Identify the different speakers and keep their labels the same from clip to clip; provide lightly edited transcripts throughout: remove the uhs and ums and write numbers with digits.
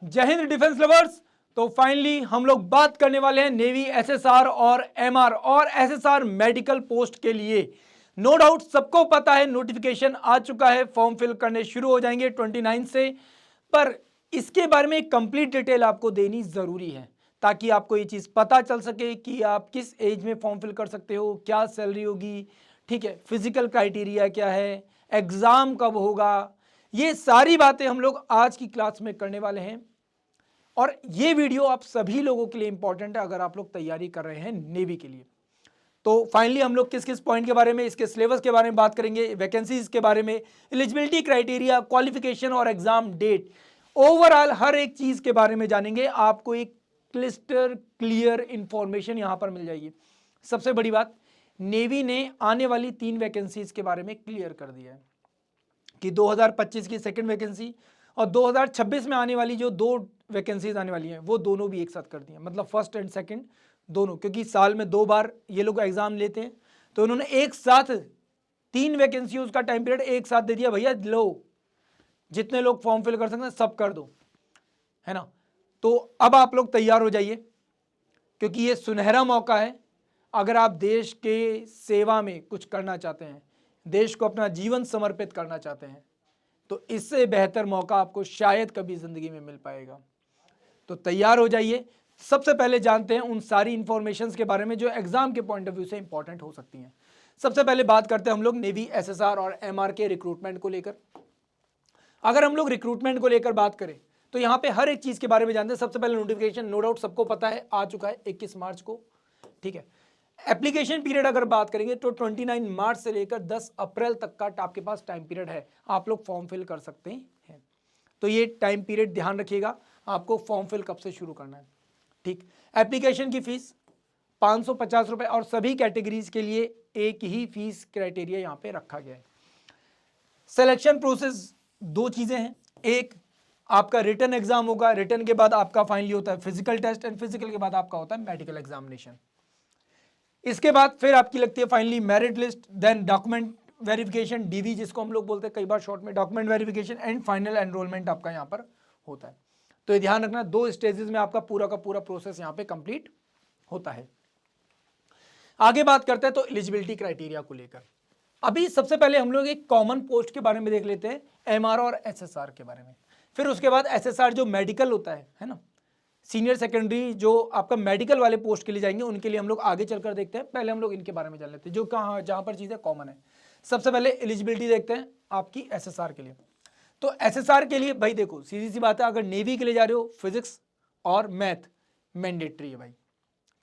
Speaker 1: जय Hind defence lovers. तो finally हम लोग बात करने वाले हैं नेवी एसएसआर और एमआर और एसएसआर मेडिकल पोस्ट के लिए। नो डाउट सबको पता है, नोटिफिकेशन आ चुका है, फॉर्म फिल करने शुरू हो जाएंगे 29 से। पर इसके बारे में एक कंप्लीट डिटेल आपको देनी जरूरी है ताकि आपको ये चीज पता चल सके कि आप किस एज में फॉर्म फिल कर सकते हो, क्या सैलरी होगी, ठीक है, फिजिकल क्राइटेरिया क्या है, एग्जाम कब होगा, ये सारी बातें हम लोग आज की क्लास में करने वाले हैं। और ये वीडियो आप सभी लोगों के लिए इंपॉर्टेंट है अगर आप लोग तैयारी कर रहे हैं नेवी के लिए। तो फाइनली हम लोग किस किस पॉइंट के बारे में, इसके सिलेबस के बारे में बात करेंगे, वैकेंसीज के बारे में, एलिजिबिलिटी क्राइटेरिया, क्वालिफिकेशन और एग्जाम डेट, ओवरऑल हर एक चीज के बारे में जानेंगे। आपको एक क्लिस्टर क्लियर इंफॉर्मेशन यहां पर मिल जाएगी। सबसे बड़ी बात, नेवी ने आने वाली 3 वैकेंसीज के बारे में क्लियर कर दिया है कि 2025 की सेकंड वैकेंसी और 2026 में आने वाली जो 2 वैकेंसीज आने वाली हैं वो दोनों भी एक साथ कर दी हैं, मतलब फर्स्ट एंड सेकंड दोनों, क्योंकि साल में 2 बार ये लोग एग्जाम लेते हैं। तो उन्होंने एक साथ 3 वैकेंसी उसका टाइम पीरियड एक साथ दे दिया, भैया लो जितने लोग फॉर्म फिल कर सकते हैं सब कर दो, है ना। तो अब आप लोग तैयार हो जाइए क्योंकि ये सुनहरा मौका है। अगर आप देश के सेवा में कुछ करना चाहते हैं, देश को अपना जीवन समर्पित करना चाहते हैं, तो इससे बेहतर मौका आपको शायद कभी जिंदगी में मिल पाएगा। तो तैयार हो जाइए। सबसे पहले जानते हैं उन सारी इंफॉर्मेशंस के बारे में जो एग्जाम के पॉइंट ऑफ व्यू से इंपॉर्टेंट हो सकती हैं। सबसे पहले बात करते हैं हम लोग नेवी एसएसआर और एमआर के रिक्रूटमेंट को लेकर। अगर हम लोग रिक्रूटमेंट को लेकर बात करें तो यहां पे हर एक चीज के बारे में जानते हैं। सबसे पहले नोटिफिकेशन नो डाउट सबको पता है, आ चुका है 21 मार्च को, ठीक है। एप्लीकेशन पीरियड अगर बात करेंगे तो 29 मार्च से लेकर 10 अप्रैल तक का आपके पास टाइम पीरियड है, आप लोग फॉर्म फिल कर सकते हैं। तो ये टाइम पीरियड ध्यान रखिएगा, आपको फॉर्म फिल कब से शुरू करना है, ठीक। एप्लीकेशन की फीस 550 रुपए और सभी कैटेगरीज के लिए एक ही फीस क्राइटेरिया यहां पे रखा गया है। सिलेक्शन प्रोसेस 2 चीजें हैं, एक आपका रिटन एग्जाम होगा, रिटन के बाद आपका फाइनली होता है फिजिकल टेस्ट एंड फिजिकल के बाद आपका होता है मेडिकल एग्जामिनेशन। इसके बाद फिर आपकी लगती है finally merit list, then document verification, DV जिसको हम लोग बोलते हैं कई बार शॉर्ट में, document verification and final enrolment आपका यहां पर होता है। तो ये ध्यान रखना 2 स्टेजेस में आपका पूरा का पूरा प्रोसेस यहां पे कंप्लीट होता है। आगे बात करते हैं तो एलिजिबिलिटी क्राइटेरिया को लेकर। अभी सबसे पहले हम लोग एक कॉमन पोस्ट के बारे में देख लेते हैं, एमआर और एसएसआर के बारे में। फिर उसके बाद एसएसआर जो मेडिकल होता है ना, सीनियर सेकेंडरी जो आपका मेडिकल वाले पोस्ट के लिए जाएंगे उनके लिए हम लोग आगे चलकर देखते हैं। पहले हम लोग इनके बारे में जान लेते हैं जो कहाँ जहां पर चीजें कॉमन है। सबसे पहले एलिजिबिलिटी देखते हैं आपकी एसएसआर के लिए। तो एसएसआर के लिए भाई देखो सीधी सी बात है, अगर नेवी के लिए जा रहे हो फिजिक्स और मैथ मैंडेटरी है भाई,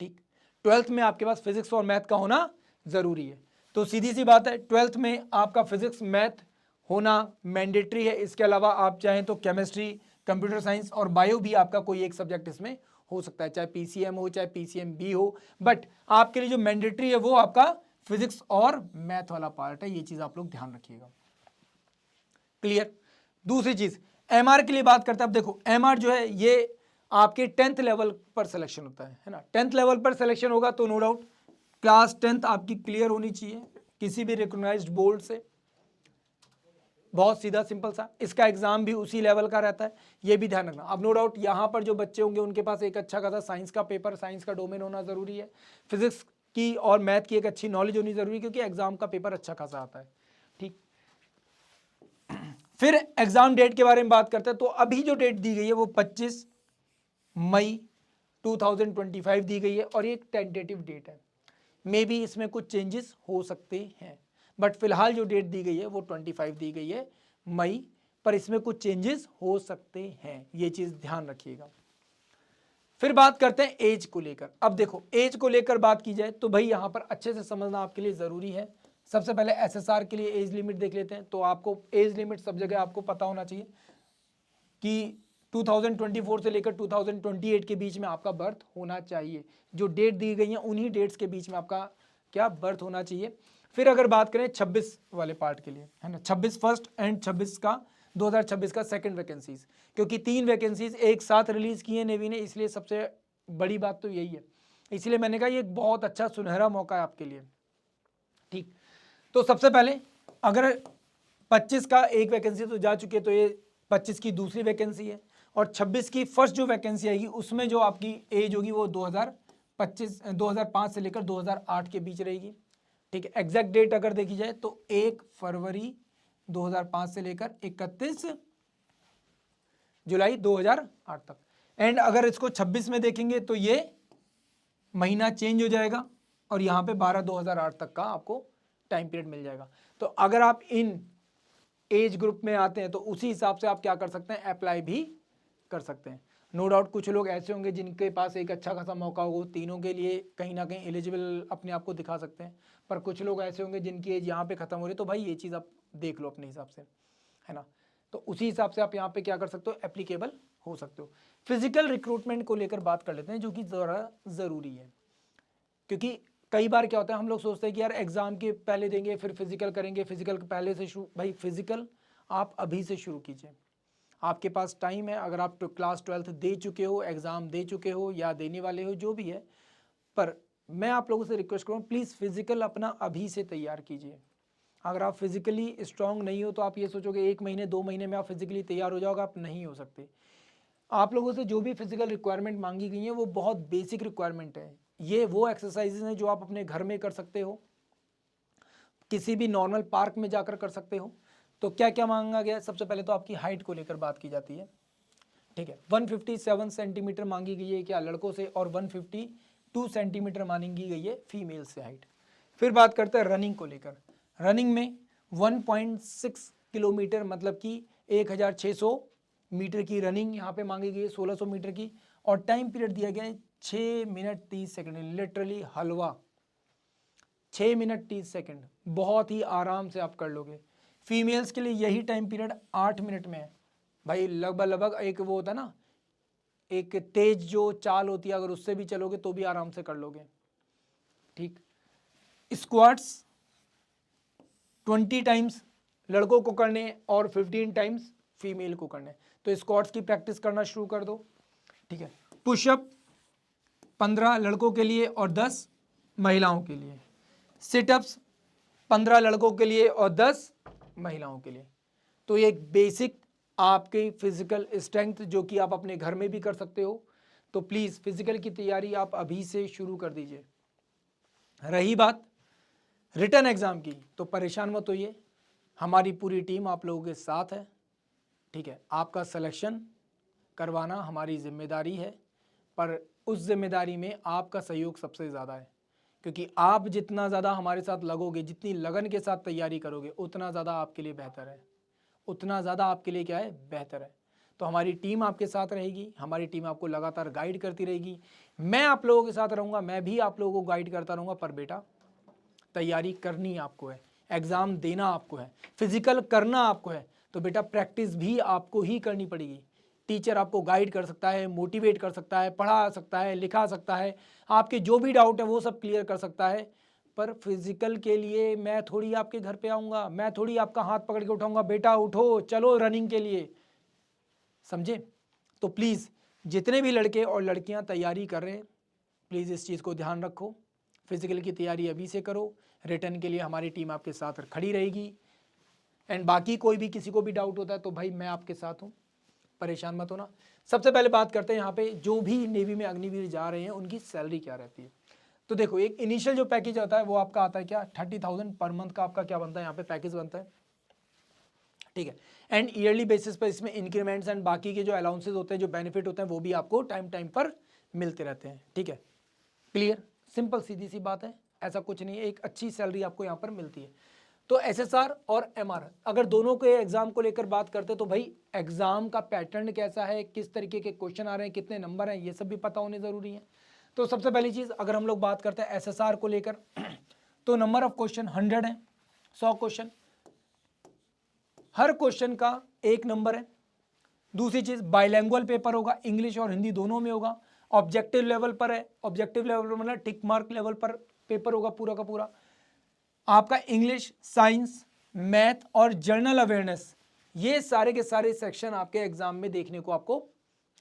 Speaker 1: ठीक। 12th में आपके पास फिजिक्स और मैथ का होना जरूरी है। तो सीधी सी बात है 12th में आपका फिजिक्स मैथ होना मैंडेटरी है। इसके अलावा आप चाहें तो केमिस्ट्री, कंप्यूटर साइंस और बायो भी आपका कोई एक सब्जेक्ट इसमें हो सकता है, चाहे पीसीएम हो चाहे पीसीएम बी हो, बट आपके लिए जो मैंडेटरी है वो आपका फिजिक्स और मैथ वाला पार्ट है। ये चीज आप लोग ध्यान रखिएगा, क्लियर। दूसरी चीज एमआर के लिए बात करते हैं। अब देखो एमआर जो है ये आपके 10th लेवल पर सिलेक्शन होता है ना। 10th लेवल पर सिलेक्शन होगा तो नो डाउट क्लास 10th आपकी क्लियर होनी चाहिए किसी भी रिकॉग्नाइज्ड बोर्ड से, बहुत सीधा सिंपल सा। इसका एग्जाम भी उसी लेवल का रहता है, ये भी ध्यान रखना। अब नो डाउट यहाँ पर जो बच्चे होंगे उनके पास एक अच्छा खासा साइंस का पेपर, साइंस का डोमेन होना जरूरी है, फिजिक्स की और मैथ की एक अच्छी नॉलेज होनी जरूरी है क्योंकि एग्जाम का पेपर अच्छा खासा आता है, ठीक। फिर एग्जाम डेट के बारे में बात करते हैं। तो अभी जो डेट दी गई है वो 25 मई 2025 दी गई है और ये एक टेंटेटिव डेट है, मे बी इसमें कुछ चेंजेस हो सकते हैं, बट फिलहाल जो डेट दी गई है वो 25 दी गई है मई, पर इसमें कुछ चेंजेस हो सकते हैं, ये चीज ध्यान रखिएगा। फिर बात करते हैं एज को लेकर। अब देखो एज को लेकर बात की जाए तो भाई यहां पर अच्छे से समझना आपके लिए जरूरी है। सबसे पहले एसएसआर के लिए एज लिमिट देख लेते हैं। तो आपको एज लिमिट सब जगह आपको पता होना चाहिए कि 2024 से लेकर 2028 के बीच में आपका बर्थ होना चाहिए। जो डेट दी गई है उन्हीं डेट्स के बीच में आपका क्या बर्थ होना चाहिए। फिर अगर बात करें 26 वाले पार्ट के लिए, है ना, 26 फर्स्ट एंड 26 का 2026 का सेकंड वैकेंसीज, क्योंकि 3 वैकेंसीज एक साथ रिलीज की है नेवी ने, इसलिए सबसे बड़ी बात तो यही है। इसलिए मैंने कहा ये एक बहुत अच्छा सुनहरा मौका है आपके लिए, ठीक। तो सबसे पहले अगर 25 का एक वैकेंसी तो जा चुकी है, तो ये 25 की दूसरी वैकेंसी है। और 26 की फर्स्ट जो वैकेंसी आएगी उसमें जो आपकी एज होगी वो 2005 से लेकर 2008 के बीच रहेगी। ठीक है, एग्जैक्ट डेट अगर देखी जाए तो 1 फरवरी 2005 से लेकर 31 जुलाई 2008 तक। एंड अगर इसको 26 में देखेंगे तो ये महीना चेंज हो जाएगा और यहाँ पे 12/2008 तक का आपको टाइम पीरियड मिल जाएगा। तो अगर आप इन एज ग्रुप में आते हैं तो उसी हिसाब से आप क्या कर सकते हैं, अप्लाई भी कर सकते हैं। नो डाउट कुछ लोग ऐसे होंगे जिनके पास एक अच्छा खासा मौका हो, तीनों के लिए कहीं ना कहीं एलिजिबल अपने आप को दिखा सकते हैं, पर कुछ लोग ऐसे होंगे जिनकी एज यहाँ पे खत्म हो रही है, तो भाई ये चीज़ आप देख लो अपने हिसाब से, है ना। तो उसी हिसाब से आप यहाँ पे क्या कर सकते हो, एप्लीकेबल हो सकते हो। फिजिकल रिक्रूटमेंट को लेकर बात कर लेते हैं, जो कि ज़रा ज़रूरी है, क्योंकि कई बार क्या होता है हम लोग सोचते हैं कि यार एग्जाम के पहले देंगे फिर फिजिकल करेंगे, फिजिकल पहले से शुरू। भाई फिजिकल आप अभी से शुरू कीजिए, आपके पास टाइम है। अगर आप क्लास 12th दे चुके हो, एग्ज़ाम दे चुके हो या देने वाले हो, जो भी है, पर मैं आप लोगों से रिक्वेस्ट करूँ प्लीज़ फिजिकल अपना अभी से तैयार कीजिए। अगर आप फिजिकली स्ट्रांग नहीं हो तो आप ये सोचोगे 1 महीने 2 महीने में आप फिजिकली तैयार हो जाओगे, आप नहीं हो सकते। आप लोगों से जो भी फिजिकल रिक्वायरमेंट मांगी गई है वो बहुत बेसिक रिक्वायरमेंट है। ये वो एक्सरसाइजेज हैं जो आप अपने घर में कर सकते हो, किसी भी नॉर्मल पार्क में जाकर कर सकते हो। तो क्या क्या मांगा गया है, सबसे पहले तो आपकी हाइट को लेकर बात की जाती है। ठीक है, 157 सेंटीमीटर मांगी गई है क्या लड़कों से, और 152 सेंटीमीटर मांगी गई है फीमेल से हाइट। फिर बात करते हैं रनिंग को लेकर। रनिंग में 1.6 किलोमीटर मतलब कि 1600 मीटर की रनिंग यहाँ पे मांगी गई है, 1600 मीटर की, और टाइम पीरियड दिया गया है 6 मिनट 30 सेकंड, लिटरली हलवा 6 मिनट 30 सेकंड, बहुत ही आराम से आप कर लोगे। फीमेल्स के लिए यही टाइम पीरियड 8 मिनट में है। भाई लगभग एक वो होता है ना, एक तेज जो चाल होती है, अगर उससे भी चलोगे तो भी आराम से कर लोगे। ठीक, स्क्वाट्स 20 टाइम्स लड़कों को करने और 15 टाइम्स फीमेल को करने। तो स्क्वाट्स की प्रैक्टिस करना शुरू कर दो। ठीक है, पुशअप 15 लड़कों के लिए और 10 महिलाओं के लिए। सिटअप्स 15 लड़कों के लिए और 10 महिलाओं के लिए। तो ये एक बेसिक आपकी फिजिकल स्ट्रेंथ जो कि आप अपने घर में भी कर सकते हो। तो प्लीज़ फिजिकल की तैयारी आप अभी से शुरू कर दीजिए। रही बात रिटन एग्ज़ाम की, तो परेशान मत होइए, हमारी पूरी टीम आप लोगों के साथ है। ठीक है, आपका सिलेक्शन करवाना हमारी जिम्मेदारी है, पर उस जिम्मेदारी में आपका सहयोग सबसे ज़्यादा है, क्योंकि आप जितना ज़्यादा हमारे साथ लगोगे, जितनी लगन के साथ तैयारी करोगे, उतना ज़्यादा आपके लिए बेहतर है, उतना ज़्यादा आपके लिए क्या है, बेहतर है। तो हमारी टीम आपके साथ रहेगी, हमारी टीम आपको लगातार गाइड करती रहेगी, मैं आप लोगों के साथ रहूँगा, मैं भी आप लोगों को गाइड करता रहूँगा। पर बेटा तैयारी करनी आपको है, एग्ज़ाम देना आपको है, फिजिकल करना आपको है, तो बेटा प्रैक्टिस भी आपको ही करनी पड़ेगी। टीचर आपको गाइड कर सकता है, मोटिवेट कर सकता है, पढ़ा सकता है, लिखा सकता है, आपके जो भी डाउट है वो सब क्लियर कर सकता है, पर फिजिकल के लिए मैं थोड़ी आपके घर पे आऊँगा, मैं थोड़ी आपका हाथ पकड़ के उठाऊँगा, बेटा उठो चलो रनिंग के लिए, समझे। तो प्लीज़ जितने भी लड़के और लड़कियाँ तैयारी कर रहे हैं, प्लीज़ इस चीज़ को ध्यान रखो, फिजिकल की तैयारी अभी से करो, रिटर्न के लिए हमारी टीम आपके साथ खड़ी रहेगी। एंड बाकी कोई भी किसी को भी डाउट होता है तो भाई मैं आपके साथ हूँ, परेशान मत होना। सबसे पहले बात करते हैं यहाँ पे जो भी नेवी में अग्निवीर जा रहे हैं उनकी सैलरी क्या रहती है। तो देखो एक इनिशियल जो पैकेज होता है वो आपका आता है क्या, 30,000 पर मंथ का आपका क्या बनता है, यहाँ पे पैकेज बनता है। ठीक है, एंड ईयरली बेसिस पर इसमें इंक्रीमेंट्स एंड बाकी के जो अलाउंसेज होते हैं, जो बेनिफिट होते हैं, वो भी आपको टाइम टाइम पर मिलते रहते हैं। ठीक है, क्लियर, सिंपल सीधी सी बात है, ऐसा कुछ नहीं है, एक अच्छी सैलरी आपको यहाँ पर मिलती है। तो एसएसआर और एमआर अगर दोनों के एग्जाम को लेकर बात करते हैं तो भाई एग्जाम का पैटर्न कैसा है, किस तरीके के क्वेश्चन आ रहे हैं, कितने नंबर हैं, ये सब भी पता होने जरूरी है। तो सबसे पहली चीज अगर हम लोग बात करते हैं एसएसआर को लेकर, तो नंबर ऑफ क्वेश्चन 100 है, 100 क्वेश्चन, हर क्वेश्चन का 1 नंबर है। दूसरी चीज बाइलैंग्युअल पेपर होगा, इंग्लिश और हिंदी दोनों में होगा, ऑब्जेक्टिव लेवल पर है, ऑब्जेक्टिव लेवल पर मतलब टिक मार्क लेवल पर पेपर होगा पूरा का पूरा। आपका इंग्लिश, साइंस, मैथ और जनरल अवेयरनेस, ये सारे के सारे सेक्शन आपके एग्जाम में देखने को आपको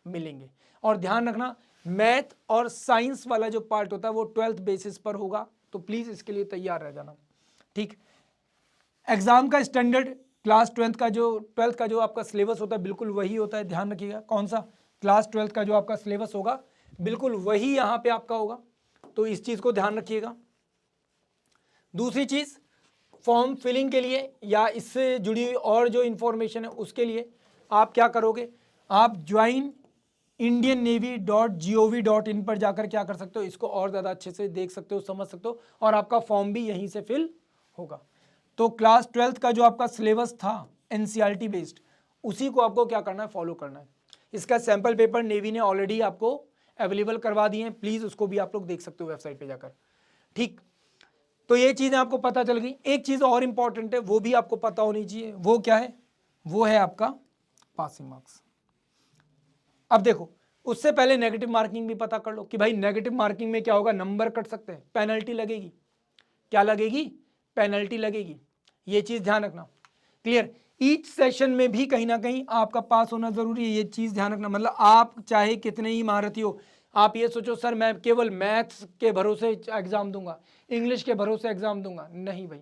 Speaker 1: मिलेंगे। और ध्यान रखना मैथ और साइंस वाला जो पार्ट होता है वो 12th बेसिस पर होगा, तो प्लीज इसके लिए तैयार रह जाना। ठीक, एग्जाम का स्टैंडर्ड क्लास ट्वेल्थ का जो आपका सिलेबस होता है बिल्कुल वही होता है, ध्यान रखिएगा। कौन सा? क्लास ट्वेल्थ का जो आपका सिलेबस होगा बिल्कुल वही यहाँ पे आपका होगा, तो इस चीज़ को ध्यान रखिएगा। दूसरी चीज़, फॉर्म फिलिंग के लिए या इससे जुड़ी हुई और जो इन्फॉर्मेशन है उसके लिए आप क्या करोगे, आप joinindiannavy.gov.in पर जाकर क्या कर सकते हो, इसको और ज़्यादा अच्छे से देख सकते हो, समझ सकते हो, और आपका फॉर्म भी यहीं से फिल होगा। तो क्लास ट्वेल्थ का जो आपका सिलेबस था एनसीईआरटी बेस्ड, उसी को आपको क्या करना है, फॉलो करना है। इसका सैंपल पेपर नेवी ने ऑलरेडी आपको अवेलेबल करवा दिए हैं, प्लीज़ उसको भी आप लोग देख सकते हो वेबसाइट पे जाकर। ठीक, तो ये चीज़ें आपको पता चल गई। एक चीज़ और इंपॉर्टेंट है, वो भी आपको पता होनी चाहिए, वो क्या है, वो है आपका पासिंग मार्क्स। अब देखो, उससे पहले नेगेटिव मार्किंग भी पता कर लो कि भाई नेगेटिव मार्किंग में क्या होगा, नंबर कट सकते हैं, पेनल्टी लगेगी। क्या लगेगी? पेनल्टी लगेगी। ये चीज़ ध्यान रखना। क्लियर? ईच सेशन में भी कहीं ना कहीं आपका पास होना जरूरी है, ये चीज़ ध्यान रखना। मतलब आप चाहे कितने ही महारथी हो, आप ये सोचो सर मैं केवल मैथ्स के भरोसे एग्जाम दूंगा, इंग्लिश के भरोसे एग्जाम दूंगा, नहीं भाई।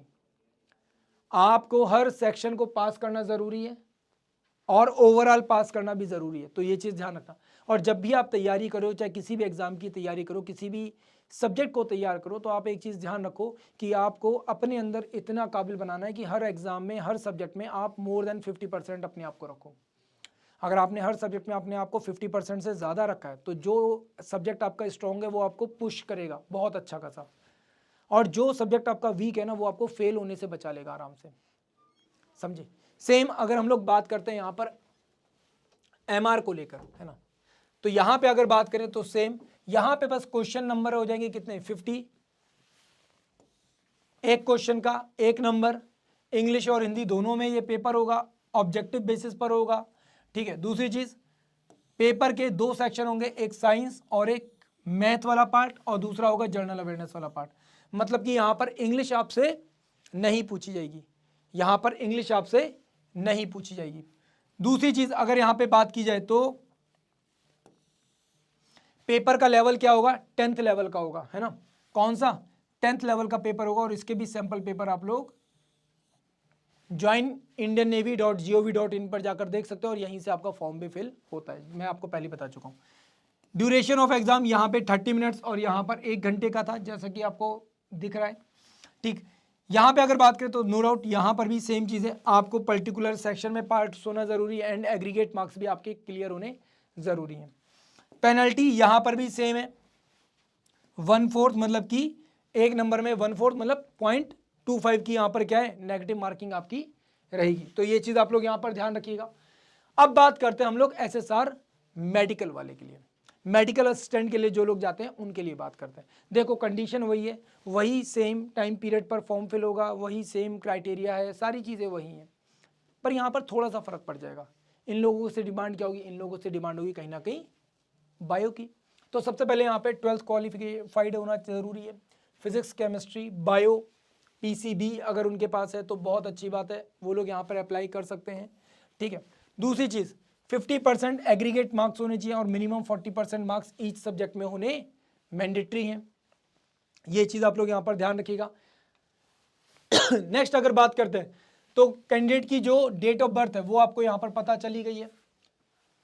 Speaker 1: आपको हर सेक्शन को पास करना जरूरी है और ओवरऑल पास करना भी जरूरी है, तो ये चीज़ ध्यान रखना। और जब भी आप तैयारी करो, चाहे किसी भी एग्जाम की तैयारी करो, किसी भी सब्जेक्ट को तैयार करो, तो आप एक चीज़ ध्यान रखो कि आपको अपने अंदर इतना काबिल बनाना है कि हर एग्जाम में, हर सब्जेक्ट में आप मोर देन 50% अपने आप को रखो। अगर आपने हर सब्जेक्ट में अपने आप को 50% से ज़्यादा रखा है, तो जो सब्जेक्ट आपका स्ट्रॉन्ग है वो आपको पुश करेगा बहुत अच्छा खासा, और जो सब्जेक्ट आपका वीक है ना, वो आपको फेल होने से बचा लेगा आराम से। समझे? सेम अगर हम लोग बात करते हैं यहाँ पर एमआर को लेकर, है ना, तो यहाँ पे अगर बात करें तो सेम यहाँ पे बस क्वेश्चन नंबर हो जाएंगे कितने, 50। एक क्वेश्चन का 1 नंबर, इंग्लिश और हिंदी दोनों में ये पेपर होगा, ऑब्जेक्टिव बेसिस पर होगा। ठीक है, दूसरी चीज, पेपर के 2 सेक्शन होंगे, एक साइंस और एक मैथ वाला पार्ट, और दूसरा होगा जनरल अवेयरनेस वाला पार्ट। मतलब कि यहां पर इंग्लिश आपसे नहीं पूछी जाएगी, यहां पर इंग्लिश आपसे नहीं पूछी जाएगी। दूसरी चीज अगर यहां पे बात की जाए तो पेपर का लेवल क्या होगा, 10th लेवल का होगा, है ना। कौन सा? 10th लेवल का पेपर होगा, और इसके भी सैंपल पेपर आप लोग joinindiannavy.gov.in पर जाकर देख सकते हो, और यहीं से आपका फॉर्म भी फिल होता है, मैं आपको पहले बता चुका हूं। ड्यूरेशन ऑफ एग्जाम यहाँ पे 30 मिनट्स और यहाँ पर 1 घंटे का था, जैसा कि आपको दिख रहा है। ठीक, यहाँ पे अगर बात करें तो नो डाउट यहाँ पर भी सेम चीज़ है, आपको पर्टिकुलर सेक्शन में पार्ट्स होना जरूरी है, एंड एग्रीगेट मार्क्स भी आपके क्लियर होने जरूरी है। पेनल्टी यहाँ पर भी सेम है, 1/4, मतलब कि 1 नंबर में 1/4 मतलब 0.25 की यहाँ पर क्या है, नेगेटिव मार्किंग आपकी रहेगी। तो ये चीज़ आप लोग यहाँ पर ध्यान रखिएगा। अब बात करते हैं हम लोग एसएसआर मेडिकल वाले के लिए, मेडिकल असिस्टेंट के लिए जो लोग जाते हैं उनके लिए बात करते हैं। देखो कंडीशन वही है, वही सेम टाइम पीरियड पर फॉर्म फिल होगा, वही सेम क्राइटेरिया है, सारी चीज़ें वही हैं, पर यहाँ पर थोड़ा सा फर्क पड़ जाएगा। इन लोगों से डिमांड क्या होगी, इन लोगों से डिमांड होगी कहीं ना कहीं बायो की। तो सबसे पहले यहाँ पे 12th क्वालिफाइड होना जरूरी है, फिजिक्स केमिस्ट्री बायो पीसीबी अगर उनके पास है तो बहुत अच्छी बात है, वो लोग यहाँ पर अप्लाई कर सकते हैं। ठीक है, दूसरी चीज़ 50% एग्रीगेट मार्क्स होने चाहिए और मिनिमम 40% मार्क्स ईच सब्जेक्ट में होने मैंडेटरी हैं, ये चीज़ आप लोग यहाँ पर ध्यान रखिएगा। नेक्स्ट अगर बात करते हैं तो कैंडिडेट की जो डेट ऑफ बर्थ है वो आपको यहाँ पर पता चली गई है।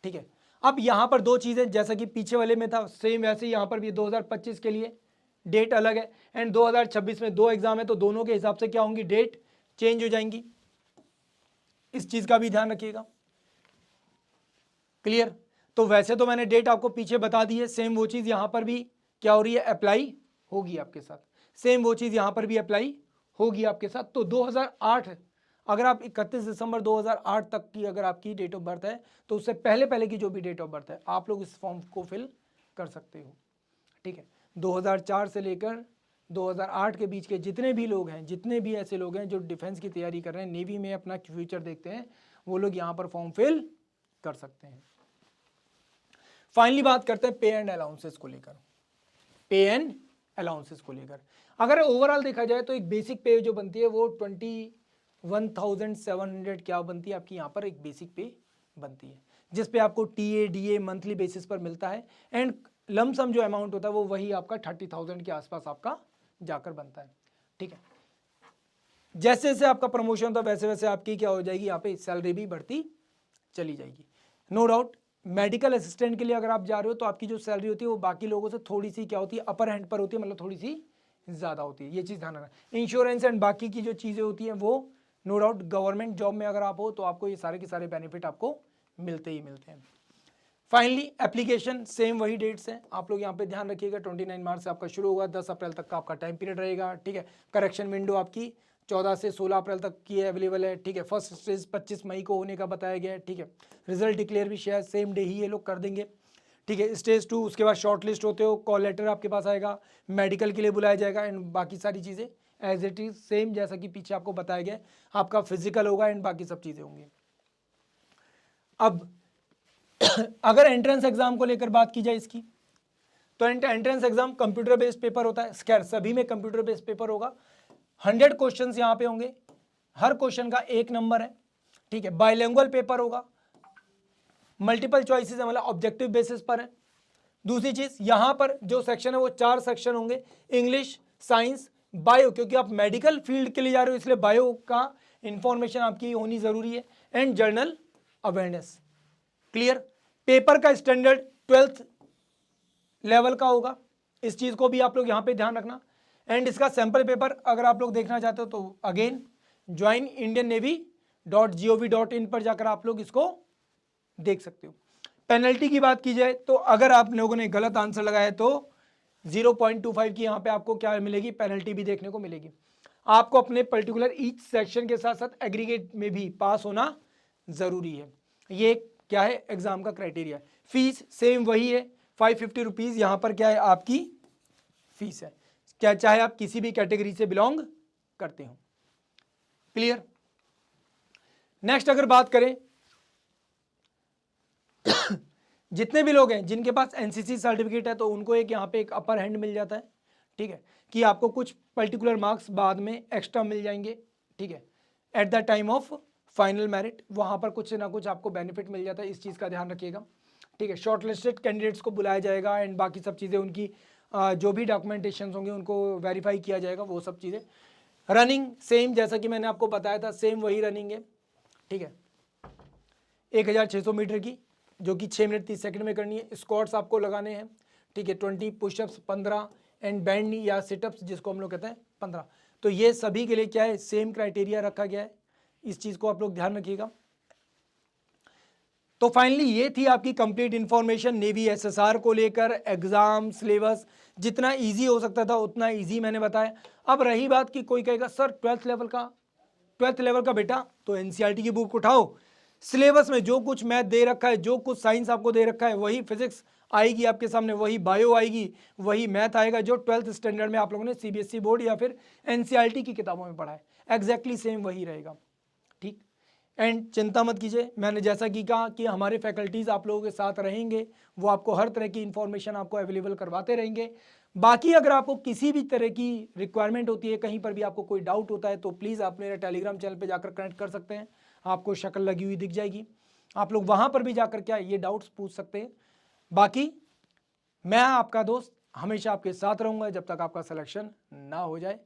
Speaker 1: ठीक है, अब यहाँ पर 2 चीज़ें, जैसा कि पीछे वाले में था सेम वैसे यहाँ पर भी 2025 के लिए डेट अलग है, एंड 2026 में 2 एग्जाम है, तो दोनों के हिसाब से क्या होंगी, डेट चेंज हो जाएंगी, इस चीज़ का भी ध्यान रखिएगा। क्लियर? तो वैसे तो मैंने डेट आपको पीछे बता दी है, सेम वो चीज़ यहाँ पर भी क्या हो रही है, अप्लाई होगी आपके साथ, सेम वो चीज़ यहाँ पर भी अप्लाई होगी आपके साथ। तो 2008 अगर आप 31 दिसंबर 2008 तक की अगर आपकी डेट ऑफ बर्थ है, तो उससे पहले पहले की जो भी डेट ऑफ बर्थ है आप लोग इस फॉर्म को फिल कर सकते हो। ठीक है, 2004 से लेकर 2008 के बीच के जितने भी लोग हैं, जितने भी ऐसे लोग हैं जो डिफेंस की तैयारी कर रहे हैं, नेवी में अपना फ्यूचर देखते हैं, वो लोग यहाँ पर फॉर्म फिल कर सकते हैं। फाइनली बात करते हैं पे एंड अलाउंसेस को लेकर, पे एंड अलाउंसेस को लेकर अगर ओवरऑल देखा जाए तो एक बेसिक पे जो बनती है वो 21,700 क्या बनती है आपकी, यहाँ पर एक बेसिक पे बनती है, जिस पे आपको टीए डीए मंथली बेसिस पर मिलता है, एंड लमसम जो अमाउंट होता है वो वही आपका 30,000 के आसपास आपका जाकर बनता है। ठीक है, जैसे जैसे आपका प्रमोशन होता है वैसे वैसे आपकी क्या हो जाएगी, यहाँ पे सैलरी भी बढ़ती चली जाएगी। नो डाउट मेडिकल असिस्टेंट के लिए अगर आप जा रहे हो तो आपकी जो सैलरी होती है वो बाकी लोगों से थोड़ी सी क्या होती है, अपर हैंड पर होती है, मतलब थोड़ी सी ज़्यादा होती है, ये चीज़ ध्यान रखना। इंश्योरेंस एंड बाकी की जो चीज़ें होती हैं वो नो डाउट गवर्नमेंट जॉब में अगर आप हो तो आपको ये सारे के सारे बेनिफिट आपको मिलते ही मिलते हैं। फाइनली एप्लीकेशन सेम वही डेट्स हैं, आप लोग यहाँ पे ध्यान रखिएगा। 29 मार्च से आपका शुरू होगा, 10 अप्रैल तक का आपका टाइम पीरियड रहेगा, ठीक है। करेक्शन विंडो आपकी 14 से 16 अप्रैल तक की अवेलेबल है, ठीक है। फर्स्ट स्टेज 25 मई को होने का बताया गया है, ठीक है। रिजल्ट डिक्लेयर भी शायद सेम डे ही ये लोग कर देंगे, ठीक है। स्टेज 2 उसके बाद शॉर्ट लिस्ट होते हो, कॉल लेटर आपके पास आएगा, मेडिकल के लिए बुलाया जाएगा एंड बाकी सारी चीज़ें एज इट इज सेम जैसा कि पीछे आपको बताया गया। आपका फिजिकल होगा एंड बाकी सब चीज़ें होंगी। अब अगर एंट्रेंस एग्जाम को लेकर बात की जाए इसकी, तो entrance exam computer based paper होता है, खैर सभी में कंप्यूटर बेस्ड पेपर होगा। 100 क्वेश्चंस यहाँ पे होंगे, हर क्वेश्चन का 1 नंबर है, ठीक है। बाइलिंगुअल पेपर होगा, मल्टीपल चॉइसेस है, मतलब ऑब्जेक्टिव बेसिस पर है। दूसरी चीज यहाँ पर जो सेक्शन है वो 4 सेक्शन होंगे, इंग्लिश, साइंस, बायो, क्योंकि आप मेडिकल फील्ड के लिए जा रहे हो इसलिए बायो का इंफॉर्मेशन आपकी होनी जरूरी है, and journal awareness. Clear. Paper का स्टैंडर्ड 12th लेवल का होगा, इस चीज को भी आप लोग यहाँ पे ध्यान रखना। एंड इसका सैंपल पेपर अगर आप लोग देखना चाहते हो तो अगेन joinindiannavy.gov.in पर जाकर आप लोग इसको देख सकते हो। पेनल्टी की बात की जाए तो अगर आप लोगों ने गलत आंसर लगाया तो 0.25 की यहाँ पे आपको क्या मिलेगी, पेनल्टी भी देखने को मिलेगी। आपको अपने पर्टिकुलर ईच सेक्शन के साथ साथ एग्रीगेट में भी पास होना जरूरी है, ये क्या है एग्जाम का क्राइटेरिया। फीस सेम वही है, 550 रुपीज़ यहाँ पर क्या है आपकी फीस है, क्या चाहे आप किसी भी कैटेगरी से बिलोंग करते हो। क्लियर। नेक्स्ट अगर बात करें जितने भी लोग हैं जिनके पास एनसीसी सर्टिफिकेट है तो उनको एक यहाँ पे एक अपर हैंड मिल जाता है, ठीक है, कि आपको कुछ पर्टिकुलर मार्क्स बाद में एक्स्ट्रा मिल जाएंगे, ठीक है। At the time of final merit वहाँ पर कुछ ना कुछ आपको बेनिफिट मिल जाता है, इस चीज़ का ध्यान रखिएगा, ठीक है। शॉर्ट लिस्टेड कैंडिडेट्स को बुलाया जाएगा एंड बाकी सब चीज़ें उनकी जो भी डॉक्यूमेंटेशन होंगे उनको वेरीफाई किया जाएगा, वो सब चीज़ें। रनिंग सेम जैसा कि मैंने आपको बताया था, सेम वही रनिंग है, ठीक है। 1600 मीटर की जो कि 6 मिनट 30 सेकंड में करनी है। स्क्वाट्स आपको लगाने हैं, ठीक है, 20, पुशअप्स 15 एंड बैंड या सिटअप्स जिसको हम लोग कहते हैं 15। तो ये सभी के लिए क्या है सेम क्राइटेरिया रखा गया है, इस चीज़ को आप लोग ध्यान रखिएगा। तो फाइनली ये थी आपकी कंप्लीट इंफॉर्मेशन नेवी एसएसआर को लेकर, एग्जाम सिलेबस जितना इजी हो सकता था उतना इजी मैंने बताया। अब रही बात कि कोई कहेगा सर 12th लेवल का बेटा तो एनसीईआरटी की बुक उठाओ, सिलेबस में जो कुछ मैथ दे रखा है, जो कुछ साइंस आपको दे रखा है वही फिजिक्स आएगी आपके सामने, वही बायो आएगी, वही मैथ आएगा जो 12th स्टैंडर्ड में आप लोगों ने सीबीएसई बोर्ड या फिर एनसीईआरटी की किताबों में पढ़ा है, एग्जैक्टली सेम वही रहेगा, ठीक। एंड चिंता मत कीजिए, मैंने जैसा कि कहा कि हमारे फैकल्टीज़ आप लोगों के साथ रहेंगे, वो आपको हर तरह की इंफॉर्मेशन आपको अवेलेबल करवाते रहेंगे। बाकी अगर आपको किसी भी तरह की रिक्वायरमेंट होती है, कहीं पर भी आपको कोई डाउट होता है तो प्लीज़ आप मेरे टेलीग्राम चैनल पे जाकर कनेक्ट कर सकते हैं, आपको शक्ल लगी हुई दिख जाएगी, आप लोग वहाँ पर भी जाकर क्या ये डाउट्स पूछ सकते हैं। बाकी मैं आपका दोस्त हमेशा आपके साथ रहूँगा जब तक आपका सिलेक्शन ना हो जाए,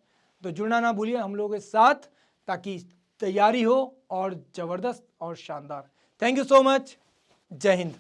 Speaker 1: तो जुड़ना ना भूलिए हम लोगों के साथ, ताकि तैयारी हो और ज़बरदस्त और शानदार। थैंक यू सो मच, जय हिंद।